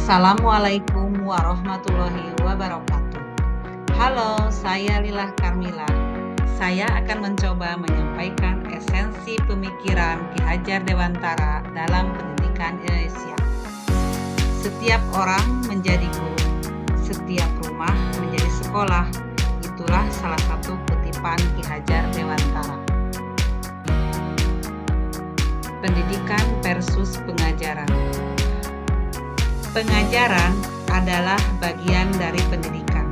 Assalamualaikum warahmatullahi wabarakatuh. Halo, saya Lila Karmila. Saya akan mencoba menyampaikan esensi pemikiran Ki Hajar Dewantara dalam pendidikan Indonesia. Setiap orang menjadi guru, setiap rumah menjadi sekolah. Itulah salah satu kutipan Ki Hajar Dewantara. Pendidikan versus pengajaran. Pengajaran adalah bagian dari pendidikan.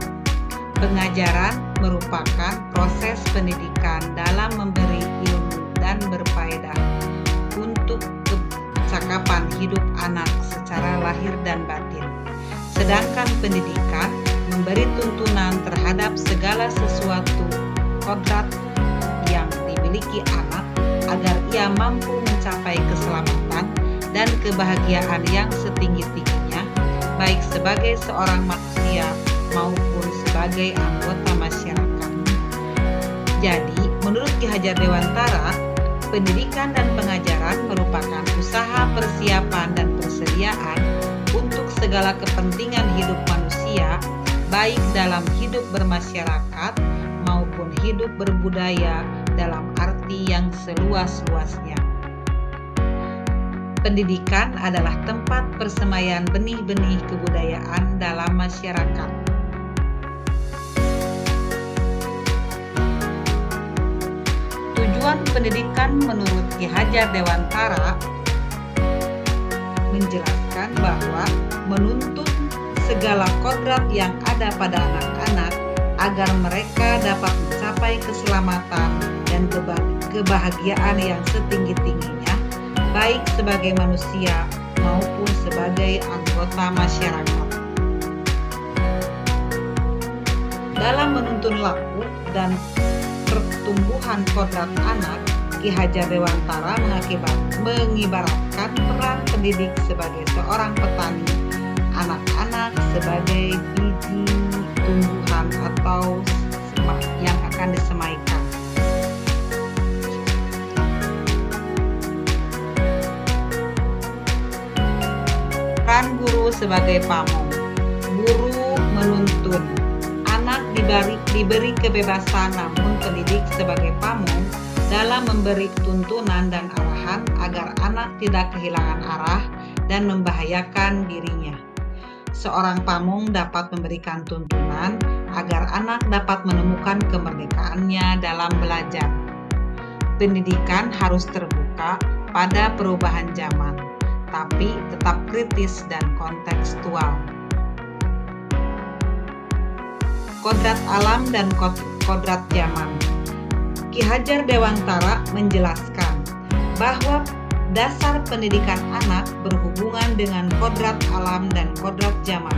Pengajaran merupakan proses pendidikan dalam memberi ilmu dan berfaedah untuk kecakapan hidup anak secara lahir dan batin. Sedangkan pendidikan memberi tuntunan terhadap segala sesuatu kodrat yang dimiliki anak agar ia mampu mencapai keselamatan dan kebahagiaan yang setinggi-tingginya, baik sebagai seorang manusia maupun sebagai anggota masyarakat. Jadi, menurut Ki Hajar Dewantara, pendidikan dan pengajaran merupakan usaha persiapan dan persediaan untuk segala kepentingan hidup manusia, baik dalam hidup bermasyarakat maupun hidup berbudaya dalam arti yang seluas-luasnya. Pendidikan adalah tempat persemaian benih-benih kebudayaan dalam masyarakat. Tujuan pendidikan menurut Ki Hajar Dewantara menjelaskan bahwa menuntun segala kodrat yang ada pada anak-anak agar mereka dapat mencapai keselamatan dan kebahagiaan yang setinggi-tingginya, baik sebagai manusia maupun sebagai anggota masyarakat. Dalam menuntun laku dan pertumbuhan kodrat anak, Ki Hajar Dewantara mengibaratkan peran pendidik sebagai seorang petani, anak-anak sebagai biji tumbuhan atau semak yang akan disemaikan. Peran guru sebagai pamong. Guru menuntun. Anak diberi kebebasan, namun pendidik sebagai pamong dalam memberi tuntunan dan arahan agar anak tidak kehilangan arah dan membahayakan dirinya. Seorang pamong dapat memberikan tuntunan agar anak dapat menemukan kemerdekaannya dalam belajar. Pendidikan harus terbuka pada perubahan zaman, tapi tetap kritis dan kontekstual. Kodrat alam dan kodrat zaman. Ki Hajar Dewantara menjelaskan bahwa dasar pendidikan anak berhubungan dengan kodrat alam dan kodrat zaman.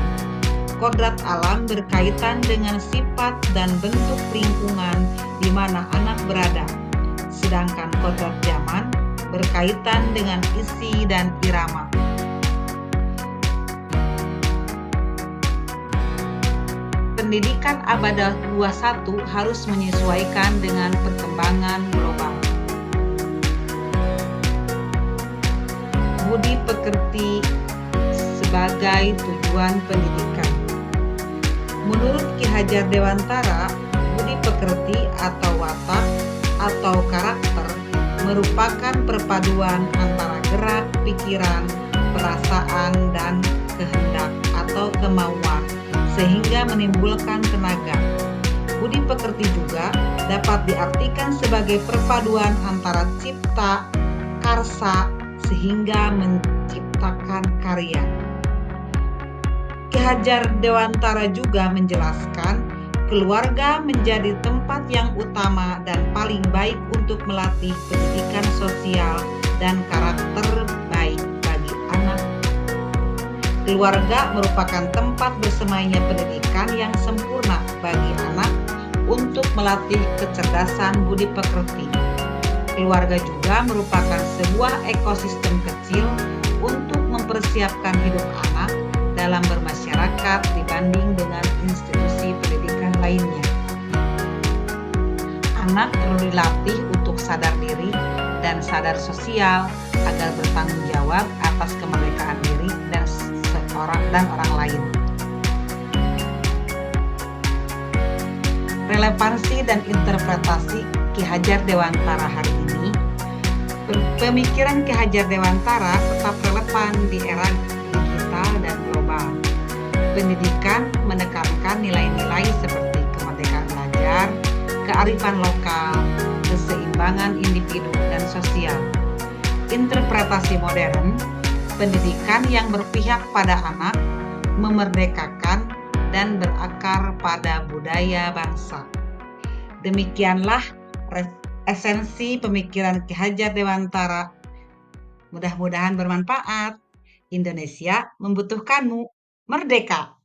Kodrat alam berkaitan dengan sifat dan bentuk lingkungan di mana anak berada, sedangkan kodrat zaman berkaitan dengan isi dan irama. Pendidikan abad 21 harus menyesuaikan dengan perkembangan global. Budi pekerti sebagai tujuan pendidikan. Menurut Ki Hajar Dewantara, budi pekerti atau watak atau karakter merupakan perpaduan antara gerak, pikiran, perasaan, dan kehendak atau kemauan sehingga menimbulkan tenaga. Budi pekerti juga dapat diartikan sebagai perpaduan antara cipta, karsa, sehingga menciptakan karya. Ki Hajar Dewantara juga menjelaskan keluarga menjadi tempat yang utama dan paling baik untuk melatih pendidikan sosial dan karakter baik bagi anak. Keluarga merupakan tempat bersemainya pendidikan yang sempurna bagi anak untuk melatih kecerdasan budi pekerti. Keluarga juga merupakan sebuah ekosistem kecil untuk mempersiapkan hidup anak dalam bermasyarakat dibanding dengan institusi pendidikan lainnya. Anak perlu dilatih untuk sadar diri dan sadar sosial agar bertanggung jawab atas kemerdekaan diri dan dan orang lain. Relevansi dan interpretasi Ki Hajar Dewantara hari ini. Pemikiran Ki Hajar Dewantara tetap relevan di era digital dan global. Pendidikan menekankan nilai-nilai seperti kemerdekaan belajar, kearifan lokal, keseimbangan individu dan sosial. Interpretasi modern, pendidikan yang berpihak pada anak, memerdekakan, dan berakar pada budaya bangsa. Demikianlah esensi pemikiran Ki Hajar Dewantara. Mudah-mudahan bermanfaat. Indonesia membutuhkanmu. Merdeka!